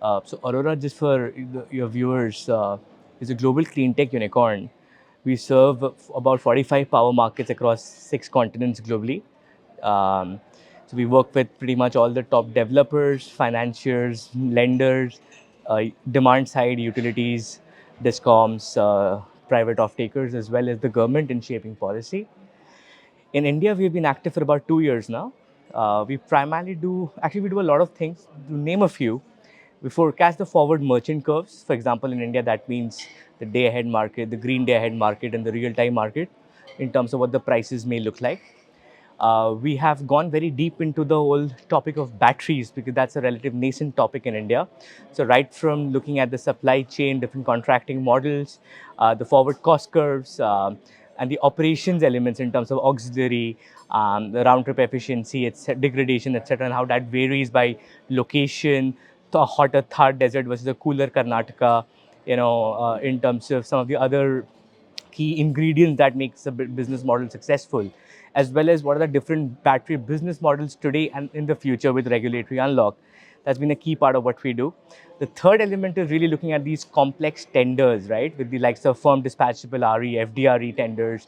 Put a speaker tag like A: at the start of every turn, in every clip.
A: So Aurora, just for your viewers, is a global clean tech unicorn. We serve about 45 power markets across 6 continents globally. Um, so we work with pretty much all the top developers, financiers, lenders, demand side utilities, discoms, private off-takers, as well as the government in shaping policy. In India, we've been active for about 2 years now. We primarily we do a lot of things. To name a few, we forecast the forward merchant curves. For example, in India, that means the day ahead market, the green day ahead market, and the real time market in terms of what the prices may look like. We have gone very deep into the whole topic of batteries because that's a relative nascent topic in India. So, right from looking at the supply chain, different contracting models, the forward cost curves, and the operations elements in terms of auxiliary, the round trip efficiency, degradation, etc., and how that varies by location, the hotter Thar desert versus a cooler Karnataka, in terms of some of the other key ingredients that makes a business model successful, as well as what are the different battery business models today and in the future with regulatory unlock. That's been a key part of what we do. The third element is really looking at these complex tenders, right, with the likes of firm dispatchable RE, FDRE tenders,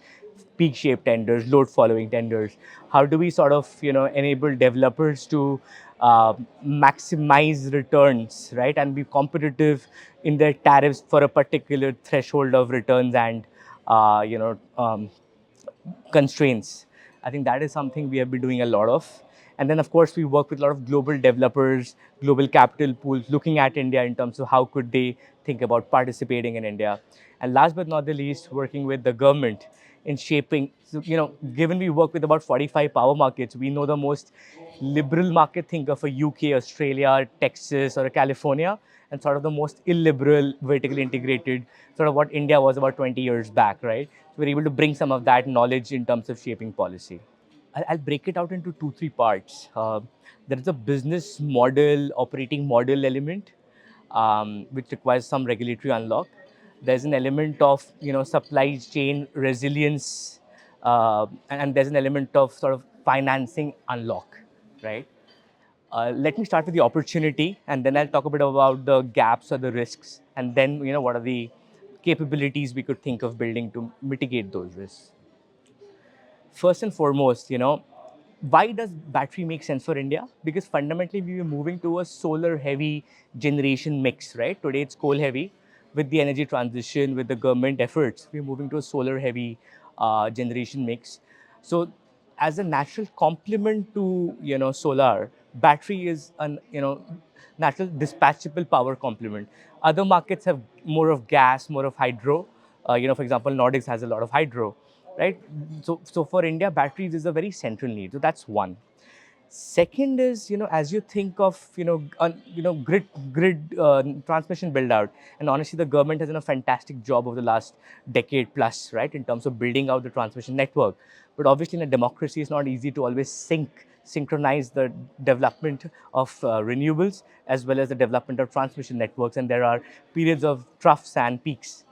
A: peak shape tenders, load following tenders. How do we sort of enable developers to maximize returns, right, and be competitive in their tariffs for a particular threshold of returns and uh, you know um, constraints. I think that is something we have been doing a lot of. And then, of course, we work with a lot of global developers, global capital pools, looking at India in terms of how could they think about participating in India. And last but not the least, working with the government in shaping. So, given we work with about 45 power markets, we know the most liberal market. Think of a UK, Australia, Texas, or a California, and sort of the most illiberal, vertically integrated, sort of what India was about 20 years back, right? So we're able to bring some of that knowledge in terms of shaping policy. I'll break it out into two, three parts. There is a business model, operating model element, which requires some regulatory unlock. There's an element of supply chain resilience, and there's an element of sort of financing unlock, right? Let me start with the opportunity, and then I'll talk a bit about the gaps or the risks, and then what are the capabilities we could think of building to mitigate those risks. First and foremost, why does battery make sense for India? Because fundamentally, we are moving to a solar-heavy generation mix, right? Today, it's coal-heavy. With the energy transition, with the government efforts, we're moving to a solar-heavy generation mix. So, as a natural complement to solar, battery is an natural dispatchable power complement. Other markets have more of gas, more of hydro. For example, Nordics has a lot of hydro, right? So for India, batteries is a very central need. So that's one. Second is, as you think of, grid transmission build out, and honestly, the government has done a fantastic job over the last decade plus, right, in terms of building out the transmission network. But obviously, in a democracy, it's not easy to always synchronize the development of renewables as well as the development of transmission networks, and there are periods of troughs and peaks.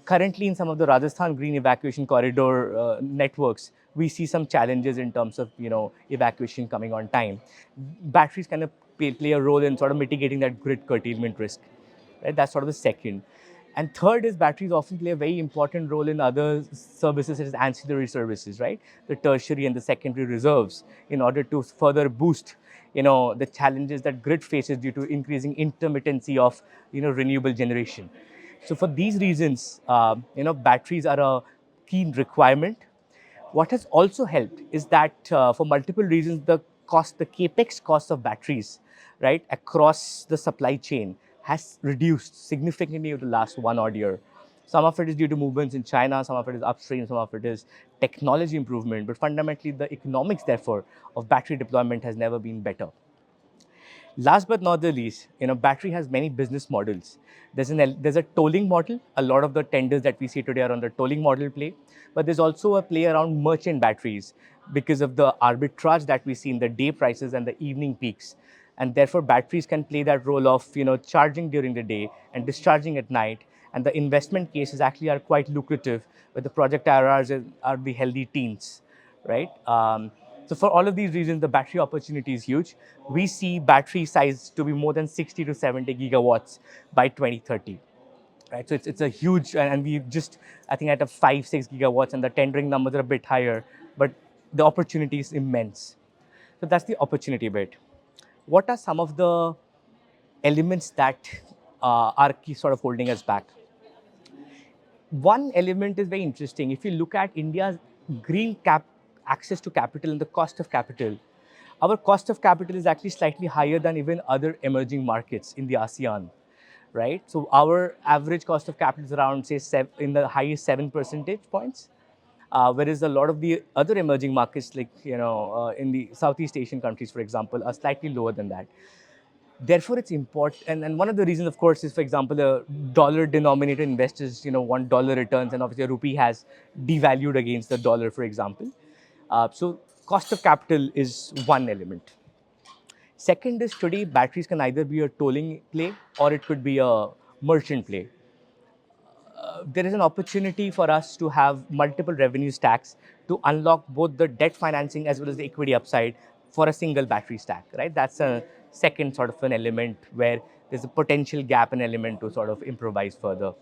A: Currently, in some of the Rajasthan green evacuation corridor networks, we see some challenges in terms of evacuation coming on time. Batteries kind of play a role in sort of mitigating that grid curtailment risk. Right? That's sort of the second. And third is batteries often play a very important role in other services such as ancillary services, right? The tertiary and the secondary reserves in order to further boost the challenges that grid faces due to increasing intermittency of renewable generation. So for these reasons, batteries are a key requirement. What has also helped is that for multiple reasons, the capex cost of batteries, right, across the supply chain has reduced significantly over the last 1 odd year. Some of it is due to movements in China, some of it is upstream, some of it is technology improvement, but fundamentally the economics, therefore, of battery deployment has never been better. Last but not the least, battery has many business models. There's a tolling model. A lot of the tenders that we see today are on the tolling model play, but there's also a play around merchant batteries because of the arbitrage that we see in the day prices and the evening peaks. And therefore, batteries can play that role of charging during the day and discharging at night. And the investment cases actually are quite lucrative, where the project IRRs are the healthy teens, right? So for all of these reasons, the battery opportunity is huge. We see battery size to be more than 60 to 70 gigawatts by 2030. Right, so it's a huge, and we just, I think, at a 5-6 gigawatts, and the tendering numbers are a bit higher, but the opportunity is immense. So that's the opportunity bit. What are some of the elements that are key sort of holding us back? One element is very interesting. If you look at India's green cap access to capital and the cost of capital, our cost of capital is actually slightly higher than even other emerging markets in the ASEAN, right? So our average cost of capital is around, say, in the highest 7 percentage points, whereas a lot of the other emerging markets, like in the Southeast Asian countries, for example, are slightly lower than that. Therefore, it's important, and one of the reasons, of course, is, for example, dollar-denominated investors, want dollar returns, and obviously, a rupee has devalued against the dollar, for example. So, cost of capital is one element. Second is, today batteries can either be a tolling play or it could be a merchant play. There is an opportunity for us to have multiple revenue stacks to unlock both the debt financing as well as the equity upside for a single battery stack, right? That's a second sort of an element where there's a potential gap and element to sort of improvise further.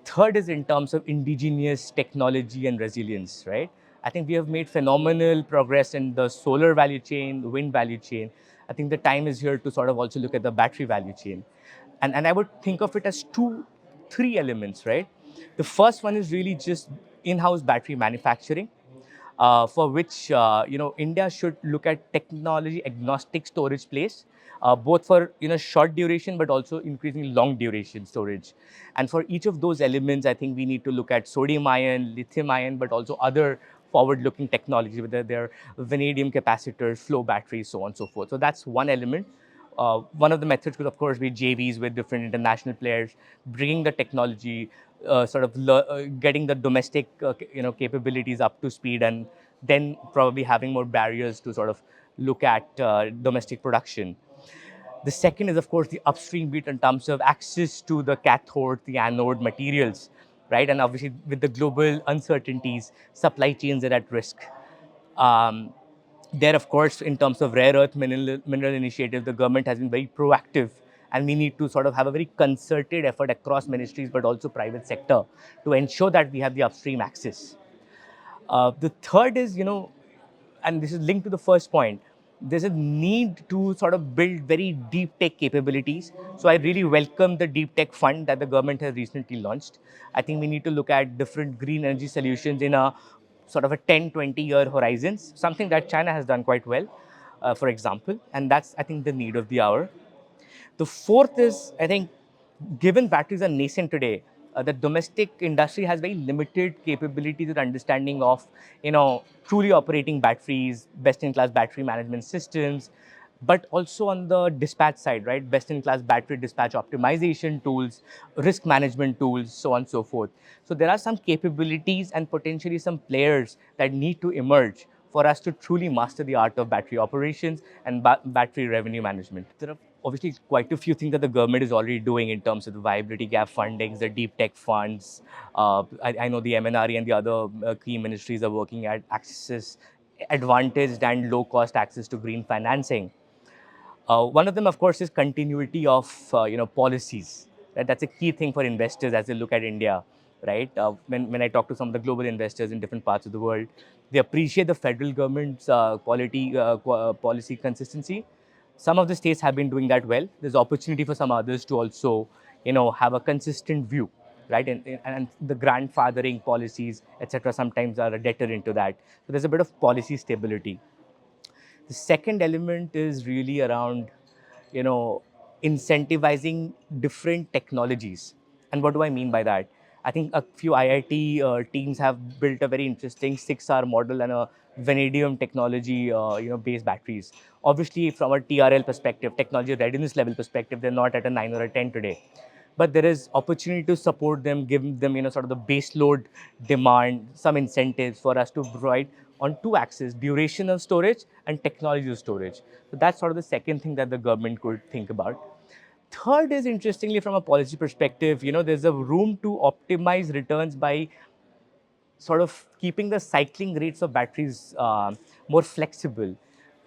A: Third is in terms of indigenous technology and resilience, right? I think we have made phenomenal progress in the solar value chain, the wind value chain. I think the time is here to sort of also look at the battery value chain. And I would think of it as three elements, right? The first one is really just in-house battery manufacturing, for which India should look at technology agnostic storage plays, both for short duration but also increasingly long duration storage. And for each of those elements, I think we need to look at sodium ion, lithium ion, but also other forward-looking technologies, whether they're vanadium capacitors, flow batteries, so on and so forth. So that's one element. One of the methods could, of course, be JVs with different international players, bringing the technology, getting the domestic, capabilities up to speed, and then probably having more barriers to sort of look at domestic production. The second is, of course, the upstream bit in terms of access to the cathode, the anode materials, right? And obviously, with the global uncertainties, supply chains are at risk. Um, there, of course, in terms of rare earth mineral initiative, the government has been very proactive, and we need to sort of have a very concerted effort across ministries, but also private sector, to ensure that we have the upstream access. The third is, and this is linked to the first point, there's a need to sort of build very deep tech capabilities. So I really welcome the deep tech fund that the government has recently launched. I think we need to look at different green energy solutions in a sort of a 10, 20-year horizons, something that China has done quite well, for example. And that's, I think, the need of the hour. The fourth is, I think, given batteries are nascent today, the domestic industry has very limited capabilities and understanding of, truly operating batteries, best-in-class battery management systems, but also on the dispatch side, right? Best-in-class battery dispatch optimization tools, risk management tools, so on and so forth. So there are some capabilities and potentially some players that need to emerge for us to truly master the art of battery operations and battery revenue management. There are obviously quite a few things that the government is already doing in terms of the viability gap fundings, the deep tech funds. I know the MNRE and the other key ministries are working at access, advantaged and low cost access to green financing. One of them, of course, is continuity of policies. Right? That's a key thing for investors as they look at India. Right? When I talk to some of the global investors in different parts of the world, they appreciate the federal government's policy consistency. Some of the states have been doing that well. There's opportunity for some others to also, have a consistent view, right? And the grandfathering policies, etc., sometimes are a deterrent to that. So there's a bit of policy stability. The second element is really around, you know, incentivizing different technologies. And what do I mean by that? I think a few IIT teams have built a very interesting 6R model and a vanadium technology, based batteries. Obviously, from a TRL perspective, technology readiness level perspective, they're not at a 9 or a 10 today. But there is opportunity to support them, give them, sort of the base load demand, some incentives for us to provide on two axes, duration of storage and technology of storage. So that's sort of the second thing that the government could think about. Third is, interestingly, from a policy perspective, there's a room to optimize returns by sort of keeping the cycling rates of batteries more flexible.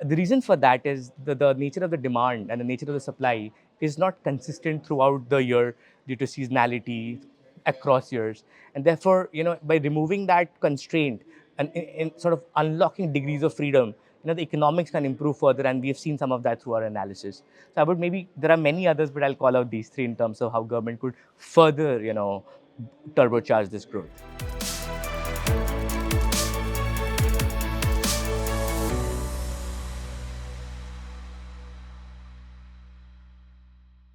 A: The reason for that is the nature of the demand and the nature of the supply is not consistent throughout the year due to seasonality across years. And therefore, by removing that constraint and in sort of unlocking degrees of freedom, the economics can improve further, and we have seen some of that through our analysis. So I would maybe, there are many others, but I'll call out these three in terms of how government could further, turbocharge this growth.